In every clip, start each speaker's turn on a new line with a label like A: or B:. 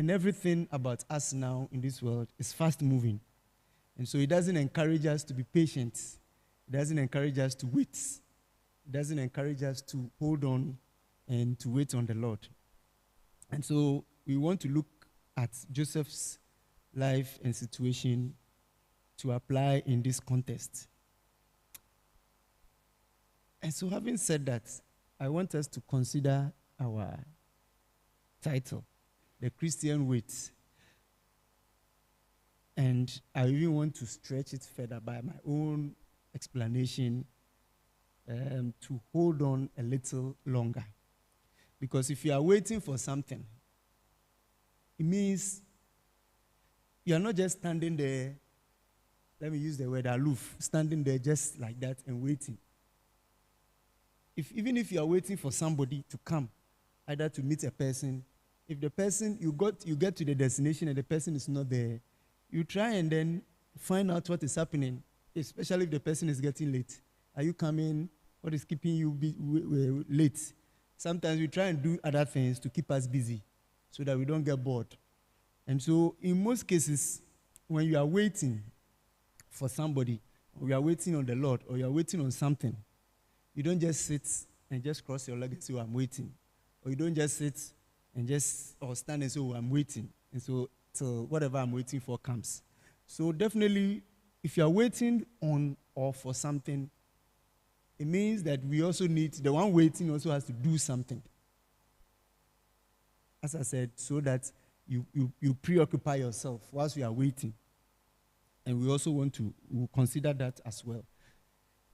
A: and everything about us now in this world is fast moving. And so it doesn't encourage us to be patient. It doesn't encourage us to wait. It doesn't encourage us to hold on and to wait on the Lord. And so we want to look at Joseph's life and situation to apply in this context. And so having said that, I want us to consider our title, The Christian Wait. And I even want to stretch it further by my own explanation to hold on a little longer. Because if you are waiting for something, it means you are not just standing there, let me use the word aloof, standing there just like that and waiting. Even if you are waiting for somebody to come, either to meet a person, if the person, you get to the destination and the person is not there, you try and then find out what is happening, especially if the person is getting late. Are you coming? What is keeping you late? Sometimes we try and do other things to keep us busy so that we don't get bored. And so in most cases, when you are waiting for somebody, or you are waiting on the Lord, or you are waiting on something, you don't just sit and just cross your leg and say, oh, I'm waiting. Or you don't just sit and or stand and say, oh, I'm waiting. And so till whatever I'm waiting for comes. So definitely, if you are waiting on or for something, it means that we also need, the one waiting also has to do something. As I said, so that you preoccupy yourself whilst you are waiting. And we also want to consider that as well.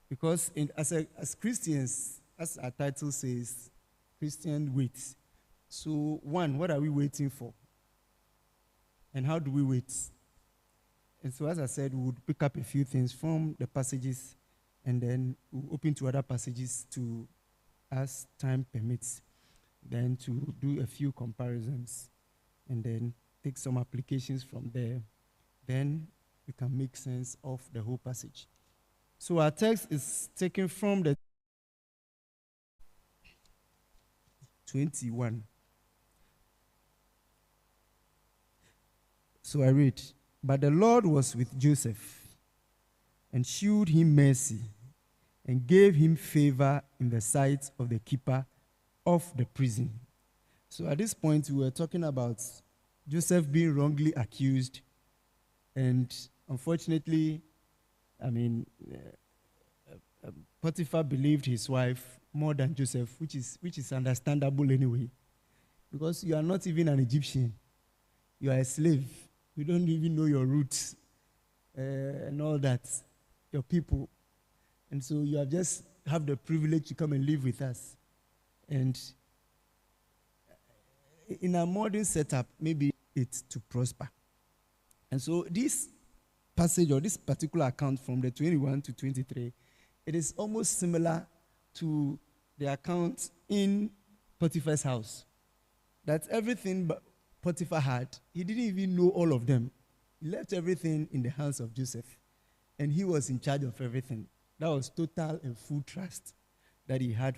A: Because as Christians, as our title says, Christian wait. So one, what are we waiting for? And how do we wait? And so as I said, we would pick up a few things from the passages and then we'll open to other passages to, as time permits, then to do a few comparisons and then take some applications from there. Then we can make sense of the whole passage. So our text is taken from the 21. So I read, but the Lord was with Joseph and shewed him mercy and gave him favor in the sight of the keeper of the prison. So at this point, we were talking about Joseph being wrongly accused. And unfortunately, Potiphar believed his wife more than Joseph, which is understandable anyway. Because you are not even an Egyptian. You are a slave. You don't even know your roots and all that, your people. And so you have the privilege to come and live with us. And in a modern setup, maybe it's to prosper. And so this passage or this particular account from the 21 to 23, it is almost similar to the account in Potiphar's house. That everything Potiphar had, he didn't even know all of them. He left everything in the hands of Joseph. And he was in charge of everything. That was total and full trust that he had